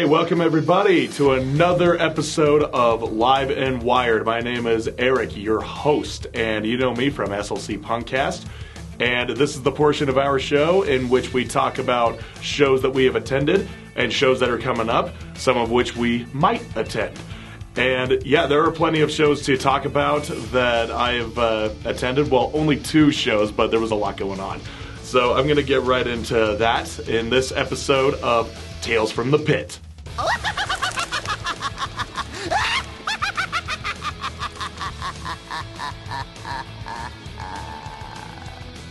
welcome everybody to another episode of Live and Wired. My name is Eric, your host, and you know me from SLC Punkcast. And this is the portion of our show in which we talk about shows that we have attended and shows that are coming up, some of which we might attend. And yeah, there are plenty of shows to talk about that I have attended. Well, only 2 shows, but there was a lot going on. So I'm going to get right into that in this episode of Tales from the Pit.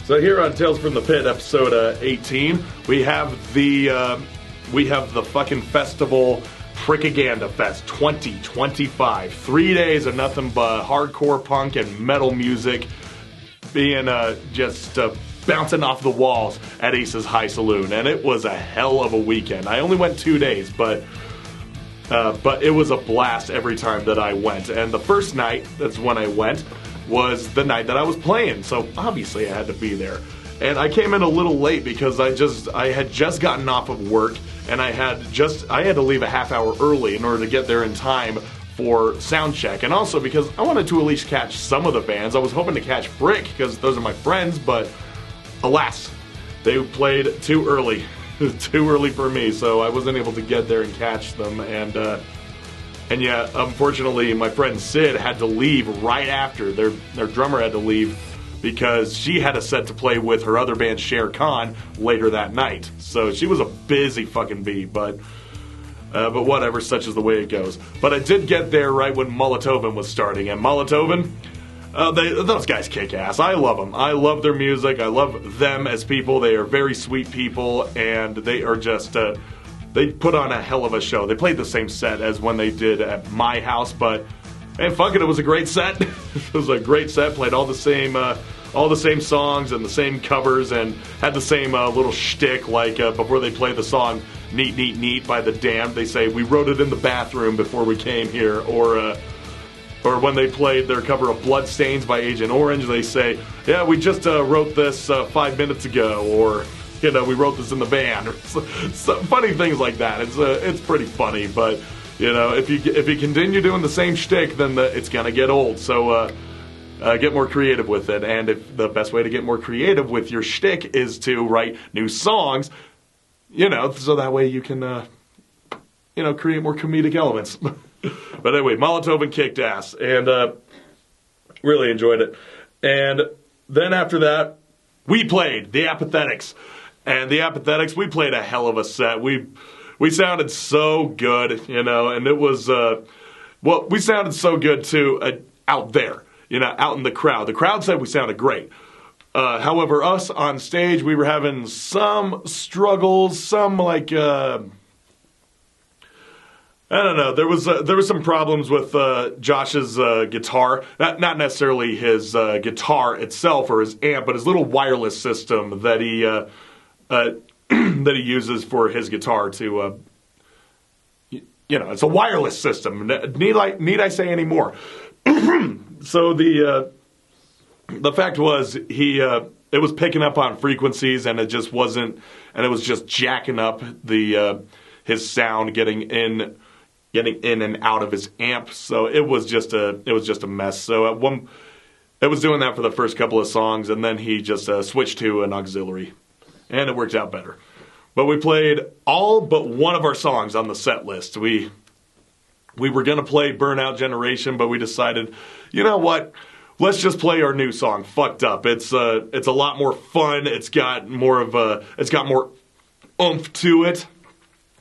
So here on Tales from the Pit, episode 18, we have the fucking festival Prik Fest 2025. 3 days of nothing but hardcore punk and metal music being just bouncing off the walls at Ace's High Saloon, and it was a hell of a weekend. I only went 2 days, but it was a blast every time that I went. And the first night, that's when I went, was the night that I was playing, so obviously I had to be there. And I came in a little late because I had just gotten off of work, and I had to leave a half hour early in order to get there in time for sound check, and also because I wanted to at least catch some of the bands. I was hoping to catch Prik because those are my friends, but alas, they played too early. Too early for me, so I wasn't able to get there and catch them. And yeah, unfortunately, my friend Sid had to leave right after. Their drummer had to leave because she had a set to play with her other band, Shere Khan, later that night. So she was a busy fucking bee, but whatever, such is the way it goes. But I did get there right when Molotov was starting, and Molotov, those guys kick ass. I love them. I love their music. I love them as people. They are very sweet people, and they are just, they put on a hell of a show. They played the same set as when they did at my house, but, hey, fuck it, it was a great set. It was a great set, played all the same songs and the same covers, and had the same little shtick, like before they play the song Neat, Neat, Neat by The Damned, they say, we wrote it in the bathroom before we came here, or when they played their cover of Bloodstains by Agent Orange, they say, yeah, we just wrote this 5 minutes ago, or, you know, we wrote this in the van, or some funny things like that. It's pretty funny, but, you know, if you continue doing the same shtick, then it's gonna get old, so get more creative with it. And if the best way to get more creative with your shtick is to write new songs, you know, so that way you can, create more comedic elements. But anyway, Molotov kicked ass, and really enjoyed it. And then after that, we played the Apathetics. And the Apathetics, we played a hell of a set. We sounded so good, you know, and it was, we sounded so good, too, out there, you know, out in the crowd. The crowd said we sounded great. However, us on stage, we were having some struggles, some, like, I don't know. There was some problems with Josh's guitar. Not necessarily his guitar itself or his amp, but his little wireless system that he that he uses for his guitar to, it's a wireless system. Need I say any more? So the fact was it was picking up on frequencies, and it just wasn't, and it was just jacking up his sound, getting in and out of his amp. So it was just a mess. So it was doing that for the first couple of songs, and then he just switched to an auxiliary, and it worked out better. But we played all but one of our songs on the set list. We were going to play Burnout Generation, but we decided, you know what? Let's just play our new song, Fucked Up. It's a lot more fun. It's got more oomph to it.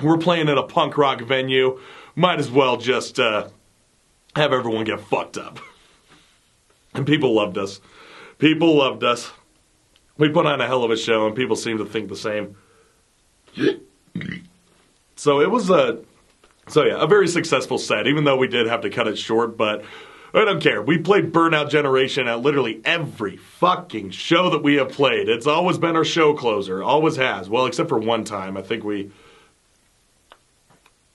We're playing at a punk rock venue. Might as well just have everyone get fucked up. And people loved us. People loved us. We put on a hell of a show, and people seem to think the same. So it was a very successful set, even though we did have to cut it short, but I don't care. We played Burnout Generation at literally every fucking show that we have played. It's always been our show closer. Always has. Well, except for one time. I think we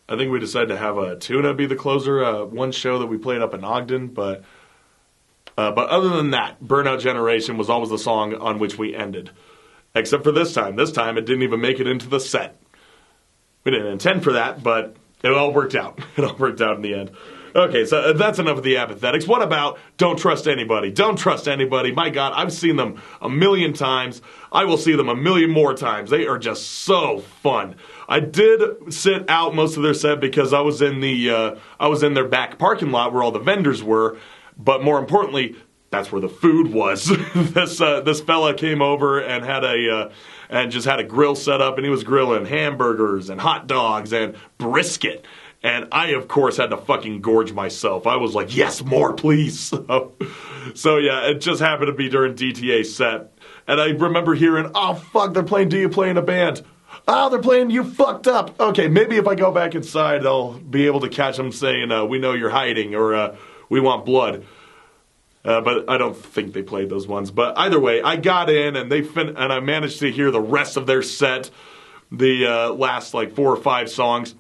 decided to have a Tuna be the closer, one show that we played up in Ogden, but other than that, Burnout Generation was always the song on which we ended. Except for this time. This time, it didn't even make it into the set. We didn't intend for that, but It all worked out. It all worked out in the end. Okay, so that's enough of the apathetics. What about don't trust anybody? Don't trust anybody. My God, I've seen them a million times. I will see them a million more times. They are just so fun. I did sit out most of their set because I was in their back parking lot where all the vendors were. But more importantly, that's where the food was. This fella came over and just had a grill set up, and he was grilling hamburgers and hot dogs and brisket. And I, of course, had to fucking gorge myself. I was like, yes, more, please. So yeah, it just happened to be during DTA's set. And I remember hearing, oh, fuck, they're playing Do You Play in a Band? Oh, they're playing You Fucked Up. Okay, maybe if I go back inside, I'll be able to catch them saying, we know you're hiding, or we want blood. But I don't think they played those ones. But either way, I got in, and I managed to hear the rest of their set, the last, 4 or 5 songs.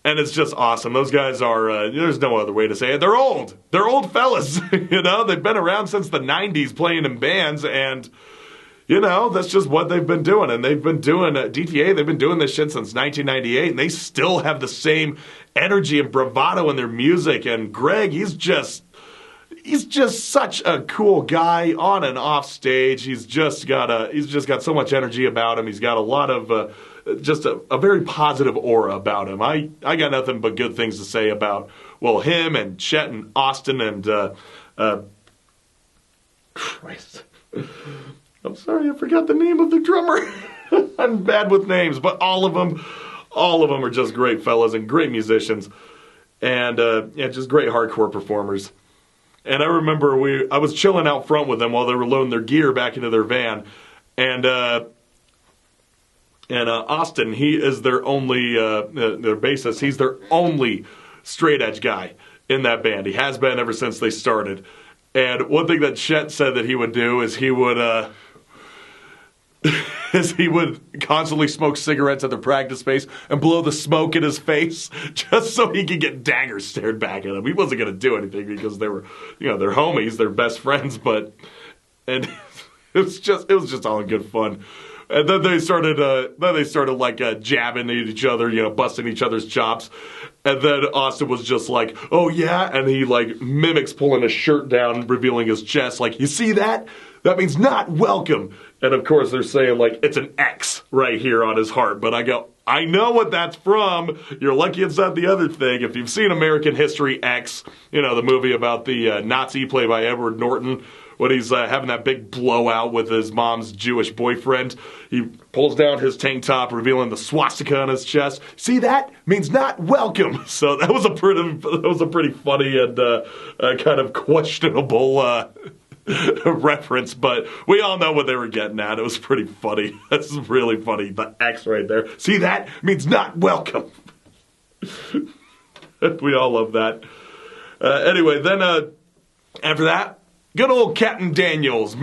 And it's just awesome. Those guys are, there's no other way to say it. They're old. They're old fellas. They've been around since the 90s playing in bands. And, that's just what they've been doing. And they've been doing, DTA, they've been doing this shit since 1998. And they still have the same energy and bravado in their music. And Greg, he's just such a cool guy on and off stage. He's just got so much energy about him. He's got a lot of just a very positive aura about him. I got nothing but good things to say about him and Chet and Austin and Christ. I'm sorry, I forgot the name of the drummer. I'm bad with names, but all of them are just great fellas and great musicians, and just great hardcore performers. And I remember I was chilling out front with them while they were loading their gear back into their van. And Austin, he is their only, their bassist, he's their only straight edge guy in that band. He has been ever since they started. And one thing that Chet said that he would do is he would constantly smoke cigarettes at their practice space and blow the smoke in his face just so he could get daggers stared back at him. He wasn't going to do anything because they were, they're homies, they're best friends, and it was just all in good fun. And then they started jabbing at each other, busting each other's chops. And then Austin was just like, oh yeah? And he mimics pulling his shirt down, revealing his chest, you see that? That means not welcome. And of course they're saying it's an X right here on his heart. But I go, I know what that's from. You're lucky it's not the other thing. If you've seen American History X, the movie about the Nazi played by Edward Norton, when he's having that big blowout with his mom's Jewish boyfriend, he pulls down his tank top, revealing the swastika on his chest. See that? Means not welcome. So that was a pretty funny and kind of questionable reference, but we all know what they were getting at. It was pretty funny. That's really funny. The X right there. See that? Means not welcome. We all love that. Anyway, then after that, good old Captain Daniels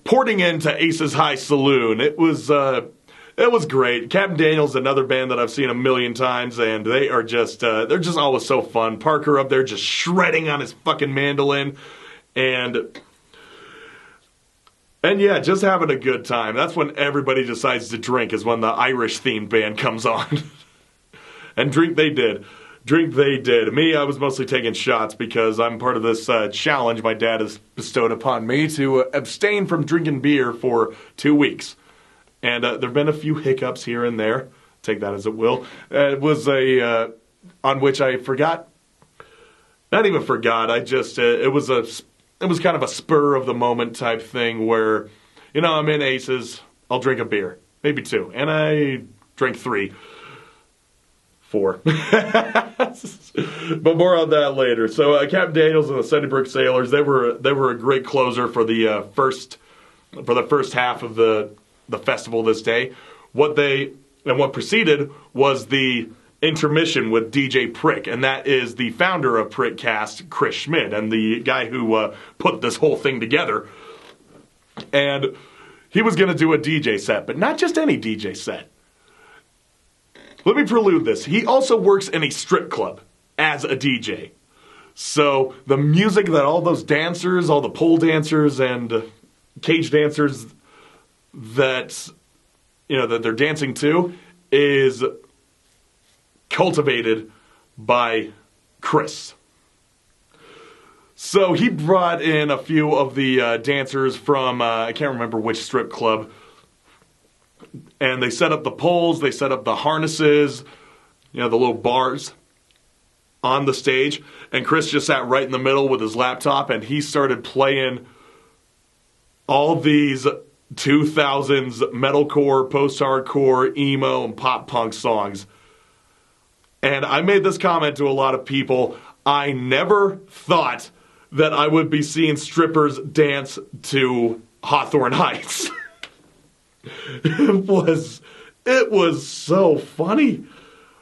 porting into Ace's High Saloon. It was great. Captain Daniels, another band that I've seen a million times, and they are they're just always so fun. Parker up there just shredding on his fucking mandolin. And yeah, just having a good time. That's when everybody decides to drink, is when the Irish-themed band comes on. And drink they did. Me, I was mostly taking shots because I'm part of this challenge my dad has bestowed upon me to abstain from drinking beer for 2 weeks. And there have been a few hiccups here and there. Take that as it will. It was on which I forgot. Not even forgot. It was kind of a spur of the moment type thing where, I'm in Aces, I'll drink a beer, maybe 2, and I drank 3, 4. But more on that later. So Captain Daniels and the Sunnybrook Sailors, they were a great closer for the first half of the festival this day. What preceded was the intermission with DJ Prik, and that is the founder of Prik Cast, Chris Schmidt, and the guy who put this whole thing together. And he was going to do a DJ set, but not just any DJ set. Let me prelude this. He also works in a strip club as a DJ. So the music that all those dancers, all the pole dancers and cage dancers that they're dancing to is cultivated by Chris. So he brought in a few of the dancers from, I can't remember which strip club, and they set up the poles, they set up the harnesses, the little bars on the stage, and Chris just sat right in the middle with his laptop, and he started playing all these 2000s metalcore, post-hardcore, emo, and pop punk songs. And I made this comment to a lot of people. I never thought that I would be seeing strippers dance to Hawthorne Heights. It was so funny.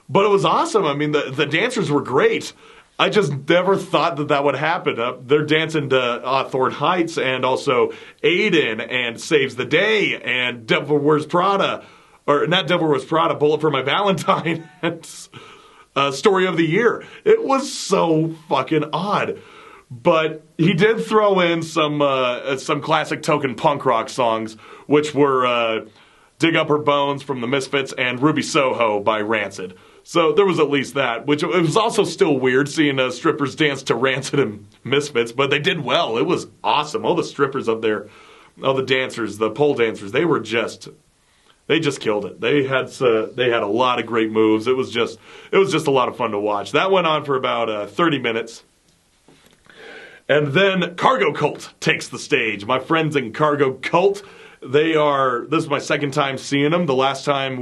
But it was awesome. I mean, the dancers were great. I just never thought that would happen. They're dancing to Hawthorne Heights and also Aiden and Saves the Day and Devil Wears Prada. Or not Devil Wears Prada, Bullet for My Valentine and Story of the Year. It was so fucking odd. But he did throw in some classic token punk rock songs, which were Dig Up Her Bones from the Misfits and Ruby Soho by Rancid. So there was at least that, which it was also still weird seeing strippers dance to Rancid and Misfits, but they did well. It was awesome. All the strippers up there, all the dancers, the pole dancers, they just killed it. They had a lot of great moves. It was just a lot of fun to watch. That went on for about 30 minutes. And then Cargo Cult takes the stage. My friends in Cargo Cult, this is my second time seeing them. The last time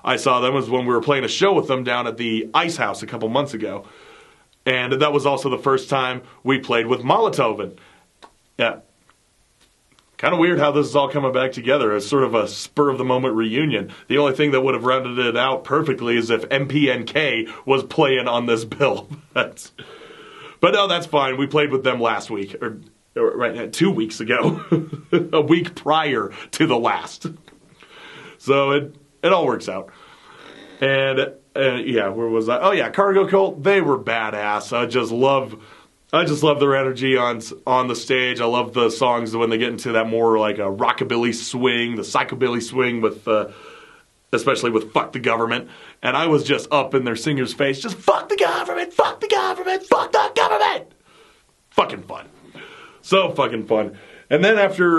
I saw them was when we were playing a show with them down at the Ice House a couple months ago. And that was also the first time we played with Molotovin. Yeah. Kind of weird how this is all coming back together as sort of a spur-of-the-moment reunion. The only thing that would have rounded it out perfectly is if MPNK was playing on this bill. But no, that's fine. We played with them last week, or right 2 weeks ago, a week prior to the last. So it all works out. And yeah, where was I? Oh yeah, Cargo Cult. They were badass. I just love their energy on the stage. I love the songs when they get into that more like a rockabilly swing, the psychobilly swing with. Especially with Fuck the Government. And I was just up in their singer's face, just fuck the government, fuck the government, fuck the government! Fucking fun. So fucking fun. And then after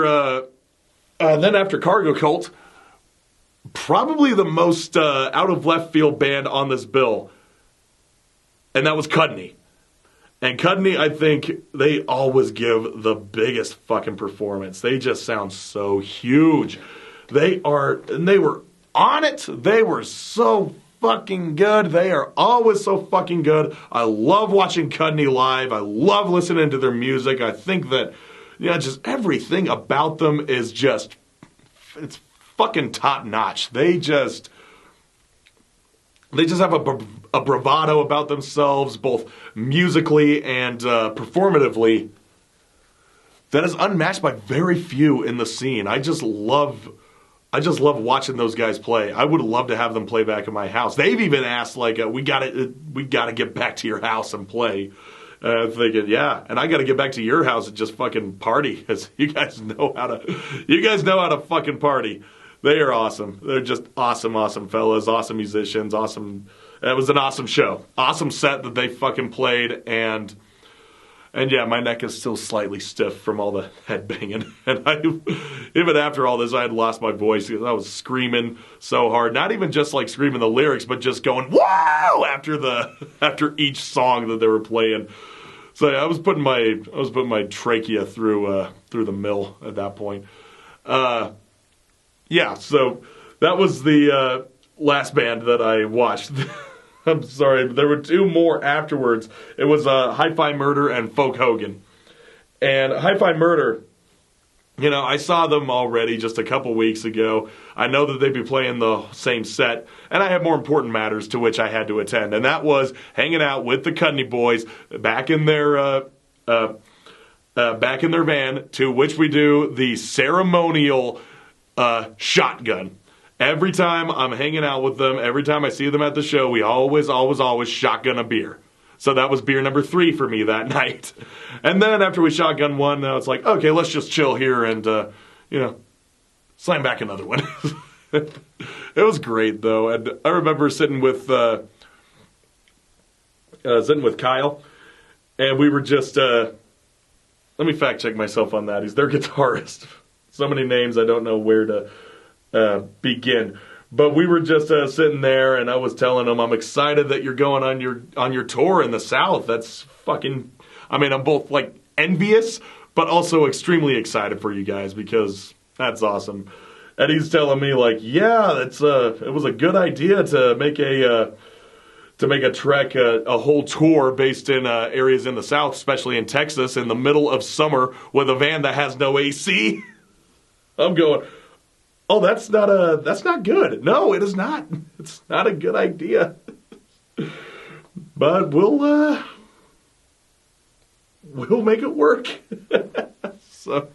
Cargo Cult, probably the most out of left field band on this bill, and that was Cudney. And Cudney, I think, they always give the biggest fucking performance. They just sound so huge. They were on it. They were so fucking good. They are always so fucking good. I love watching Cudney live. I love listening to their music. I think that, just everything about them is it's fucking top notch. They just have a bravado about themselves, both musically and performatively, that is unmatched by very few in the scene. I just love watching those guys play. I would love to have them play back at my house. They've even asked, we gotta get back to your house and play. Thinking, yeah, and I gotta get back to your house and just fucking party, because you guys know how to fucking party. They are awesome. They're just awesome fellas, awesome musicians, awesome. It was an awesome show, awesome set that they fucking played, and yeah, my neck is still slightly stiff from all the headbanging. And even after all this, I had lost my voice because I was screaming so hard. Not even just like screaming the lyrics, but just going "wow" after each song that they were playing. So yeah, I was putting my trachea through the mill at that point. Yeah, so that was the last band that I watched. I'm sorry, but there were two more afterwards. It was Hi-Fi Murder and Folk Hogan. And Hi-Fi Murder, I saw them already just a couple weeks ago. I know that they'd be playing the same set, and I had more important matters to which I had to attend. And that was hanging out with the Cudney boys back in their van, to which we do the ceremonial shotgun. Every time I'm hanging out with them, every time I see them at the show, we always shotgun a beer. So that was beer number 3 for me that night. And then after we shotgun one, now it's like, okay, let's just chill here and, slam back another one. It was great, though. And I remember sitting with sitting with Kyle, and we were just, let me fact check myself on that. He's their guitarist. So many names, I don't know where to begin. But we were just sitting there, and I was telling him, I'm excited that you're going on your tour in the South. That's fucking, I mean, I'm both, like, envious, but also extremely excited for you guys, because that's awesome. And he's telling me, like, yeah, it was a good idea to make a trek, a whole tour based in areas in the South, especially in Texas, in the middle of summer with a van that has no AC. I'm going, oh, that's not good. No, it is not. It's not a good idea. But we'll make it work. So,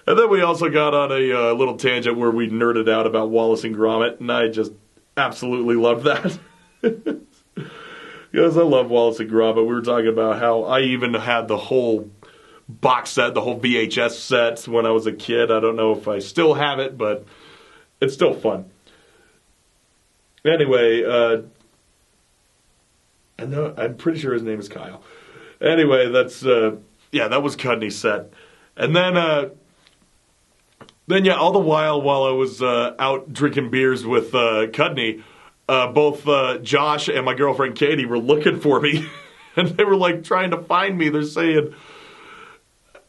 and then we also got on a little tangent where we nerded out about Wallace and Gromit, and I just absolutely loved that. Because I love Wallace and Gromit. We were talking about how I even had the whole box set, the whole VHS set when I was a kid. I don't know if I still have it, but it's still fun. Anyway, I'm pretty sure his name is Kyle. Anyway, that's, that was Cudney's set. And then yeah, all the while I was out drinking beers with Cudney, both Josh and my girlfriend Katie were looking for me, and they were like trying to find me. They're saying,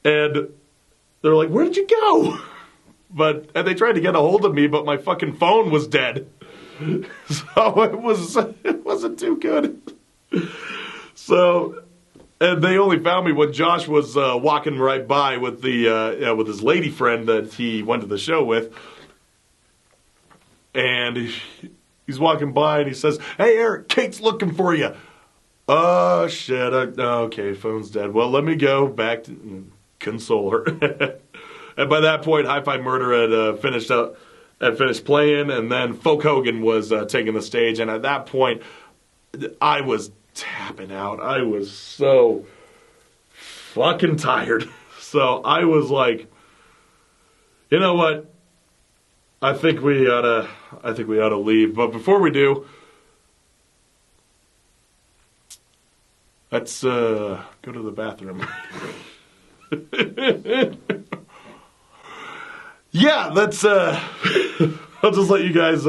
and they're like, "Where did you go?" And they tried to get a hold of me, but my fucking phone was dead, so it wasn't too good. So, and they only found me when Josh was walking right by with with his lady friend that he went to the show with, and he's walking by and he says, "Hey, Eric, Kate's looking for you." Oh, shit. Okay, phone's dead. Well, let me go back to console her. And by that point, Hi-Fi Murder had finished playing, and then Folk Hogan was taking the stage. And at that point, I was tapping out. I was so fucking tired. So I was like, you know what? I think we ought to leave. But before we do, let's go to the bathroom. Yeah, that's I'll just let you guys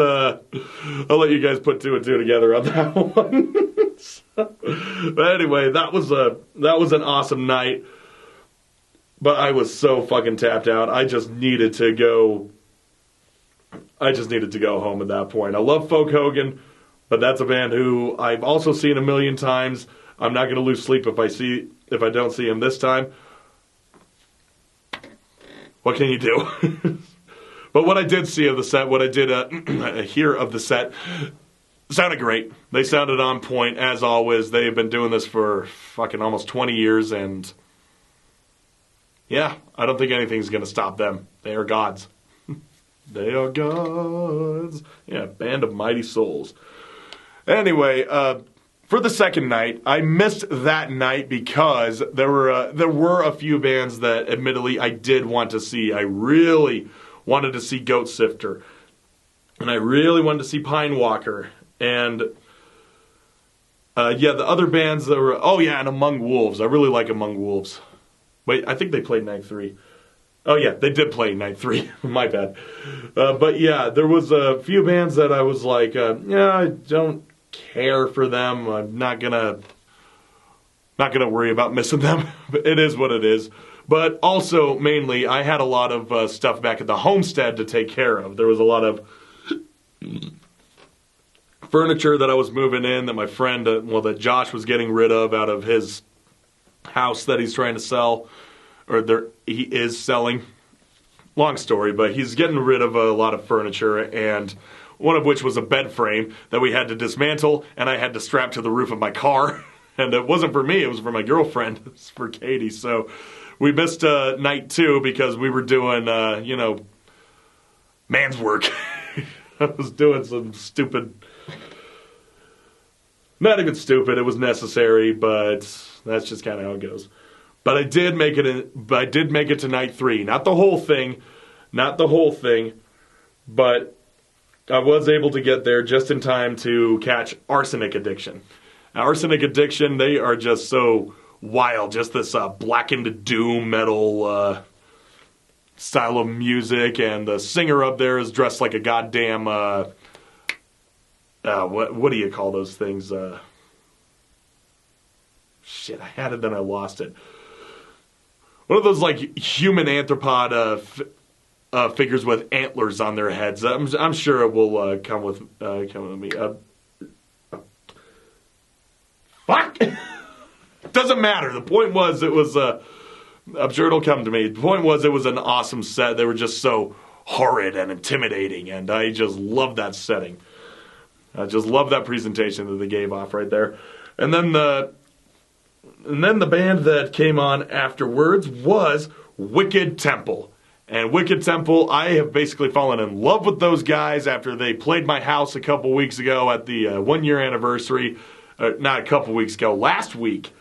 put two and two together on that one. But anyway, that was an awesome night. But I was so fucking tapped out. I just needed to go home at that point. I love Folk Hogan, but that's a band who I've also seen a million times. I'm not going to lose sleep if I don't see him this time. What can you do? But what I did see of the set, what I did hear of the set, sounded great. They sounded on point, as always. They've been doing this for fucking almost 20 years, and yeah, I don't think anything's going to stop them. They are gods. They are gods. Yeah, band of mighty souls. Anyway, for the second night, I missed that night because there were a few bands that, admittedly, I did want to see. I really wanted to see Goat Sifter, and I really wanted to see Pine Walker, and the other bands that were, and Among Wolves. I really like Among Wolves. Wait, I think they played night 3. Oh yeah, they did play night 3. My bad. But yeah, there was a few bands that I was like, I don't care for them. I'm not gonna worry about missing them. But it is what it is. But also, mainly, I had a lot of stuff back at the homestead to take care of. There was a lot of furniture that I was moving in that my friend, that Josh was getting rid of out of his house that he's trying to sell, he is selling. Long story, but he's getting rid of a lot of furniture, and one of which was a bed frame that we had to dismantle, and I had to strap to the roof of my car. And it wasn't for me, it was for my girlfriend. It was for Katie. So we missed night 2 because we were doing, man's work. I was doing some stupid... Not even stupid, it was necessary, but that's just kind of how it goes. But I did make it to night 3. Not the whole thing, but I was able to get there just in time to catch Arsenic Addiction. Arsenic Addiction, they are just so wild. Just this blackened doom metal style of music, and the singer up there is dressed like a goddamn what do you call those things? Shit, I had it, then I lost it. One of those like human anthropod figures with antlers on their heads. I'm sure it will come with me. Fuck! Doesn't matter. The point was it was. I'm sure it'll come to me. The point was it was an awesome set. They were just so horrid and intimidating, and I just love that setting. I just love that presentation that they gave off right there. And then the band that came on afterwards was Wicked Temple. And Wicked Temple, I have basically fallen in love with those guys after they played my house a couple weeks ago at the 1 year anniversary. Not a couple weeks ago, last week.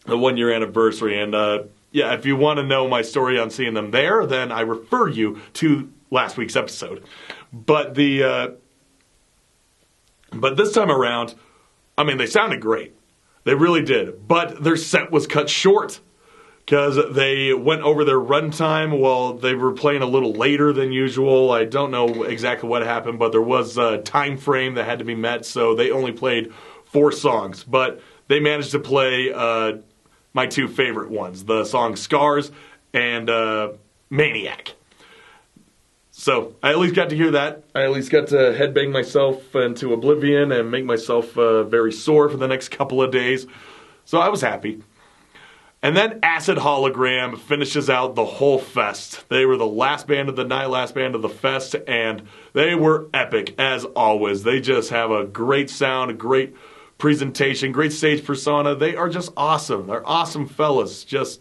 The 1 year anniversary. And yeah, if you want to know my story on seeing them there, then I refer you to last week's episode. But this time around, I mean, they sounded great. They really did. But their set was cut short because they went over their runtime. Well, they were playing a little later than usual. I don't know exactly what happened, but there was a time frame that had to be met, so they only played 4 songs. But they managed to play my 2 favorite ones, the song Scars and Maniac. So I at least got to hear that. I at least got to headbang myself into oblivion and make myself very sore for the next couple of days. So I was happy. And then Acid Hologram finishes out the whole fest. They were the last band of the night, last band of the fest, and they were epic as always. They just have a great sound, a great presentation, great stage persona. They are just awesome. They're awesome fellas. Just,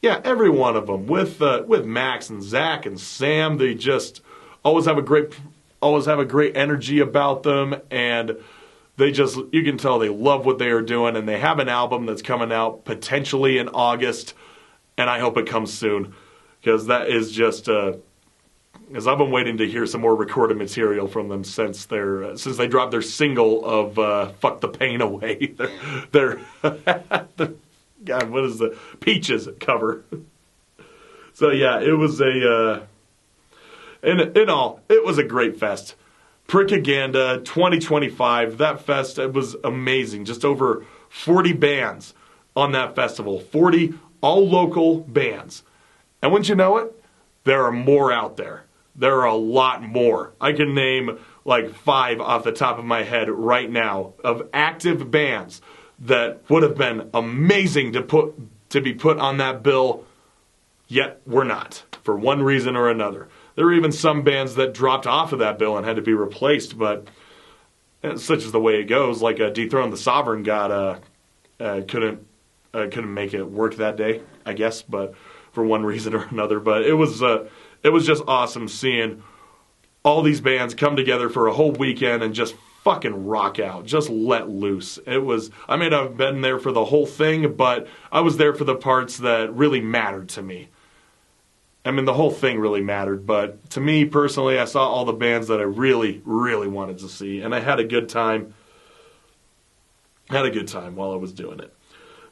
yeah, every one of them. With Max and Zach and Sam, they just always have a great energy about them, and they just, you can tell they love what they are doing, and they have an album that's coming out potentially in August, and I hope it comes soon, because that is just because I've been waiting to hear some more recorded material from them since they dropped their single of "Fuck the Pain Away." their God, what is the Peaches cover? So yeah, it was in all, it was a great fest. Prikaganda 2025. That fest, it was amazing. Just over 40 bands on that festival. 40 all local bands, and wouldn't you know it, there are more out there. There are a lot more. I can name like 5 off the top of my head right now of active bands that would have been amazing to be put on that bill, yet were not, for one reason or another. There were even some bands that dropped off of that bill and had to be replaced, but such is the way it goes. Like Dethrone the Sovereign couldn't make it work that day, I guess, but for one reason or another. But it was just awesome seeing all these bands come together for a whole weekend and just fucking rock out, just let loose. I may not have been there for the whole thing, but I was there for the parts that really mattered to me. I mean, the whole thing really mattered, but to me personally, I saw all the bands that I really, really wanted to see, and I had a good time. Had a good time while I was doing it.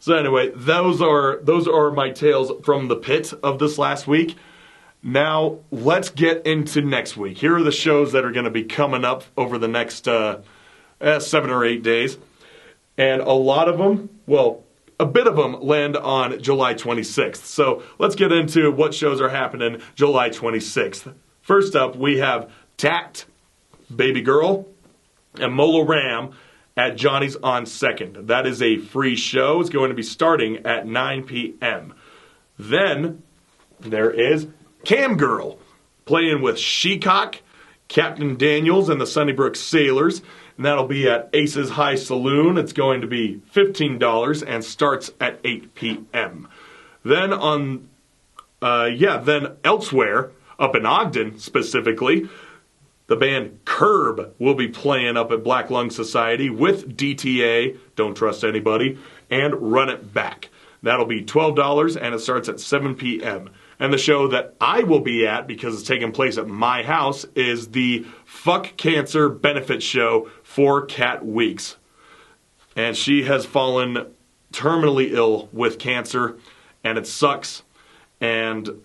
So anyway, those are my tales from the pit of this last week. Now, let's get into next week. Here are the shows that are going to be coming up over the next 7 or 8 days. And a lot of them, well, a bit of them land on July 26th. So let's get into what shows are happening July 26th. First up, we have Tact, Baby Girl, and Mola Ram at Johnny's on 2nd. That is a free show. It's going to be starting at 9 p.m. Then there is Cam Girl, playing with Shecock, Captain Daniels, and the Sunnybrook Sailors. And that'll be at Ace's High Saloon. It's going to be $15 and starts at 8 p.m. Then then elsewhere, up in Ogden specifically, the band Curb will be playing up at Black Lung Society with DTA, Don't Trust Anybody, and Run It Back. That'll be $12 and it starts at 7 p.m. And the show that I will be at, because it's taking place at my house, is the Fuck Cancer benefit show for Cat Weeks. and she has fallen terminally ill with cancer, and it sucks. And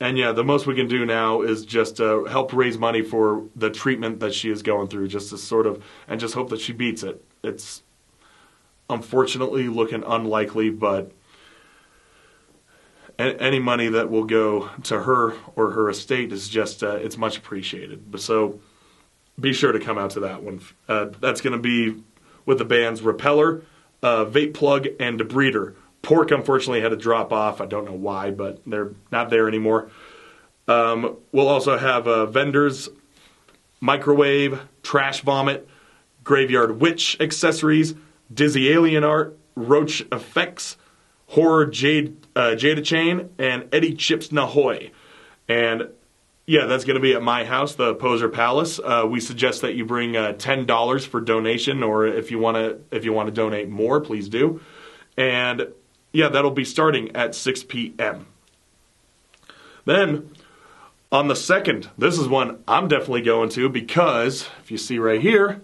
yeah, the most we can do now is just help raise money for the treatment that she is going through, just to sort of, and just hope that she beats it. It's unfortunately looking unlikely, but any money that will go to her or her estate is just, it's much appreciated. So be sure to come out to that one. That's going to be with the bands Repeller, Vape Plug, and Debreeder. Pork, unfortunately, had to drop off. I don't know why, but they're not there anymore. We'll also have Vendors, Microwave, Trash Vomit, Graveyard Witch Accessories, Dizzy Alien Art, Roach Effects, Horror Jada Chain, and Eddie Chips Nahoy. And yeah, that's going to be at my house, the Poser Palace. We suggest that you bring $10 for donation, or if you want to donate more, please do. And yeah, that'll be starting at 6 p.m. Then on the 2nd, this is one I'm definitely going to, because if you see right here,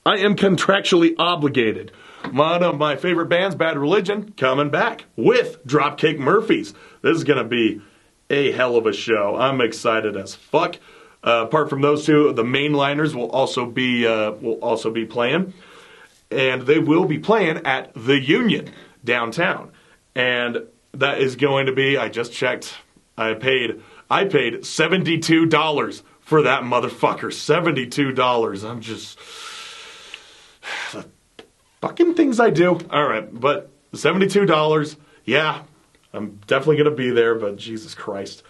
I am contractually obligated. One of my favorite bands, Bad Religion, coming back with Dropkick Murphys. This is going to be a hell of a show. I'm excited as fuck. Apart from those two, the mainliners will also be playing, and they will be playing at the Union downtown. And that is going to be, I just checked, I paid $72 for that motherfucker. $72. I'm just, the fucking things I do. All right, but $72, yeah, I'm definitely going to be there, but Jesus Christ.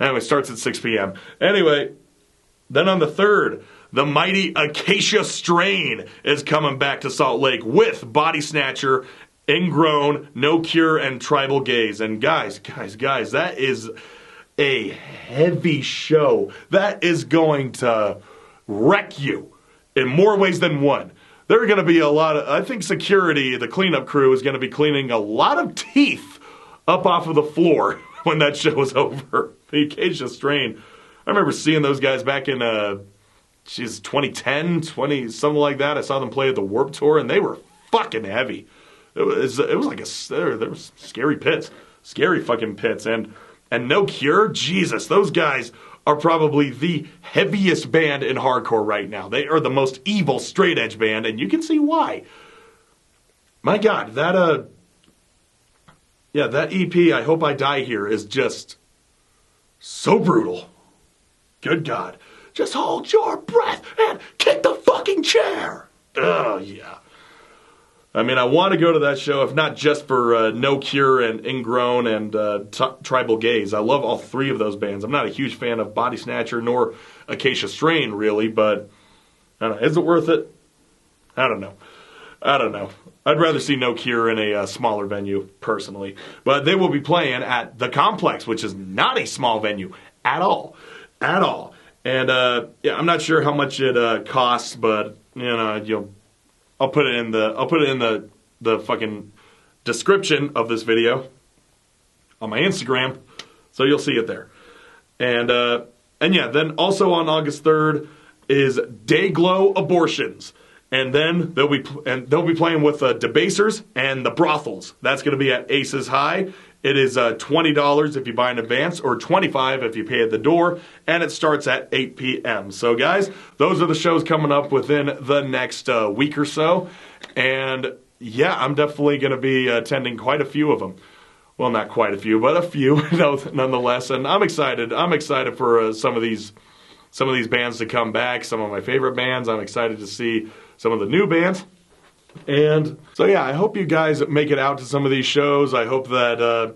Anyway, starts at 6 p.m. Anyway, then on the 3rd, the mighty Acacia Strain is coming back to Salt Lake with Body Snatcher, Ingrown, No Cure, and Tribal Gaze. And guys, that is a heavy show. That is going to wreck you in more ways than one. There are going to be a lot of, I think security, the cleanup crew, is going to be cleaning a lot of teeth up off of the floor when that show is over. The Acacia Strain. I remember seeing those guys back in 2010, something like that. I saw them play at the Warped Tour, and they were fucking heavy. It was like there was scary pits. Scary fucking pits. And No Cure, Jesus, those guys are probably the heaviest band in hardcore right now. They are the most evil straight edge band, and you can see why. My God, that EP, I Hope I Die Here, is just so brutal. Good God. Just hold your breath and kick the fucking chair. Oh, yeah. I mean, I want to go to that show, if not just for No Cure and Ingrown and Tribal Gaze. I love all three of those bands. I'm not a huge fan of Body Snatcher nor Acacia Strain, really, but I don't know. Is it worth it? I don't know. I'd rather see No Cure in a smaller venue, personally. But they will be playing at the Complex, which is not a small venue at all. At all. And yeah, I'm not sure how much it costs, but I'll put it in the fucking description of this video on my Instagram, so you'll see it there. And yeah, then also on August 3rd is Dayglow Abortions, and then they'll be playing with Debasers and the Brothels. That's going to be at Aces High. It is $20 if you buy in advance, or $25 if you pay at the door, and it starts at 8 p.m. So guys, those are the shows coming up within the next week or so, and yeah, I'm definitely going to be attending quite a few of them. Well, not quite a few, but a few nonetheless, and I'm excited. I'm excited for some of these bands to come back, some of my favorite bands. I'm excited to see some of the new bands. And so yeah, I hope you guys make it out to some of these shows. I hope that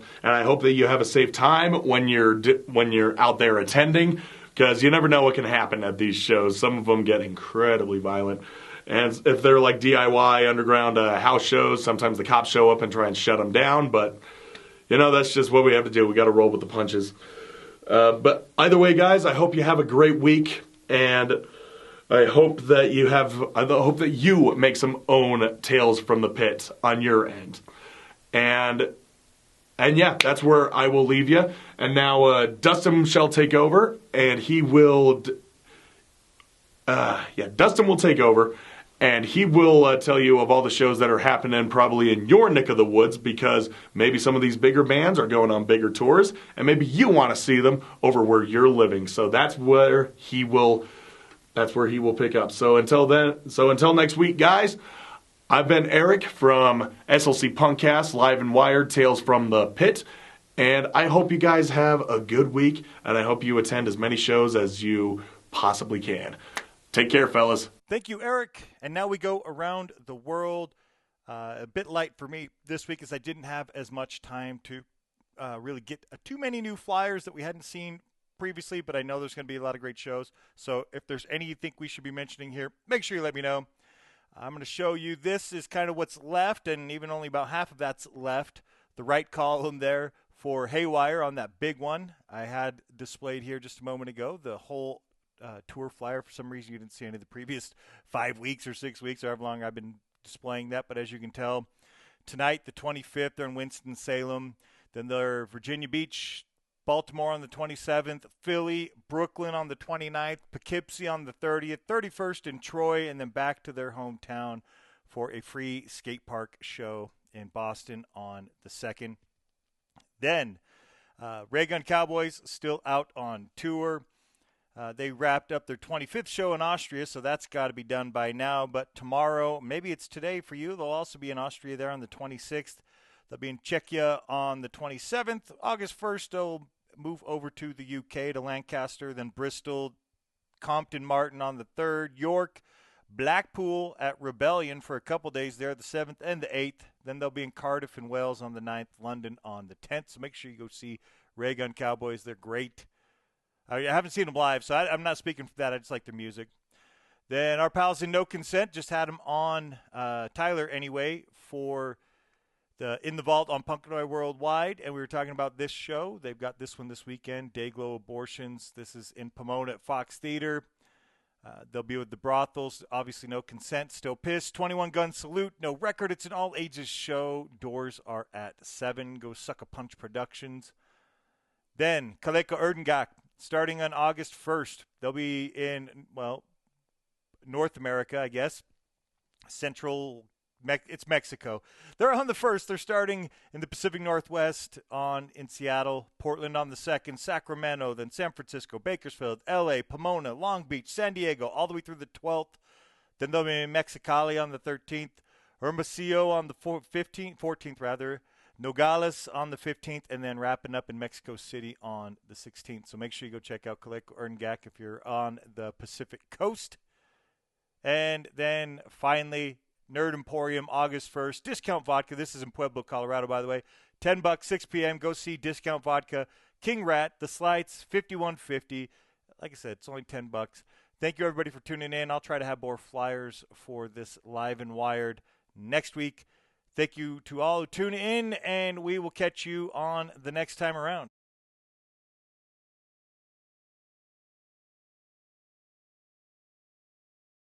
you have a safe time when you're out there attending, because you never know what can happen at these shows. Some of them get incredibly violent, and if they're like DIY underground house shows, sometimes the cops show up and try and shut them down. But that's just what we have to do. We got to roll with the punches. But either way, guys, I hope you have a great week, and I hope that you make some own Tales from the Pit on your end. And yeah, that's where I will leave you. And now Dustin shall take over, and he will Dustin will take over, and he will tell you of all the shows that are happening probably in your neck of the woods, because maybe some of these bigger bands are going on bigger tours, and maybe you want to see them over where you're living. So that's where he will pick up. So until next week, guys, I've been Eric from SLC Punkcast, Live and Wired, Tales from the Pit. And I hope you guys have a good week, and I hope you attend as many shows as you possibly can. Take care, fellas. Thank you, Eric. And now we go around the world. A bit light for me this week, as I didn't have as much time to really get too many new flyers that we hadn't seen previously, but I know there's going to be a lot of great shows. So if there's any you think we should be mentioning here, make sure you let me know. I'm going to show you, this is kind of what's left, and even only about half of that's left. The right column there for Haywire on that big one I had displayed here just a moment ago. The whole tour flyer. For some reason, you didn't see any of the previous 5 weeks or 6 weeks, or however long I've been displaying that. But as you can tell, tonight, the 25th, they're in Winston-Salem. Then they're Virginia Beach, Baltimore on the 27th, Philly, Brooklyn on the 29th, Poughkeepsie on the 30th, 31st in Troy, and then back to their hometown for a free skate park show in Boston on the 2nd. Then Ray Gun Cowboys still out on tour. They wrapped up their 25th show in Austria, so that's got to be done by now. But tomorrow, maybe it's today for you, they'll also be in Austria there on the 26th. They'll be in Czechia on the 27th. August 1st, they'll move over to the UK, to Lancaster, then Bristol, Compton Martin on the 3rd, York, Blackpool at Rebellion for a couple days there, the 7th and the 8th. Then they'll be in Cardiff and Wales on the 9th, London on the 10th. So make sure you go see Ray Gun Cowboys. They're great. I haven't seen them live, so I'm not speaking for that. I just like their music. Then our pals in No Consent just had them on, Tyler anyway, for the In the Vault on Punkanoid Worldwide, and we were talking about this show. They've got this one this weekend, Dayglow Abortions. This is in Pomona at Fox Theater. They'll be with the Brothels. Obviously, No Consent, Still Pissed. 21 Gun Salute, No Record. It's an all-ages show. Doors are at 7. Go Suck a Punch Productions. Then Kaleka Erdengak, starting on August 1st. They'll be in, well, North America, I guess. It's Mexico. They're on the 1st. They're starting in the Pacific Northwest in Seattle, Portland on the 2nd, Sacramento, then San Francisco, Bakersfield, L.A., Pomona, Long Beach, San Diego, all the way through the 12th. Then they'll be in Mexicali on the 13th, Hermosillo on the 14th, Nogales on the 15th, and then wrapping up in Mexico City on the 16th. So make sure you go check out Kaleko Erdengak if you're on the Pacific Coast. And then finally, Nerd Emporium, August 1st. Discount Vodka. This is in Pueblo, Colorado, by the way. $10, 6 p.m. Go see Discount Vodka. King Rat, The Slights, $51.50. Like I said, it's only $10. Thank you, everybody, for tuning in. I'll try to have more flyers for this Live and Wired next week. Thank you to all who tune in, and we will catch you on the next time around.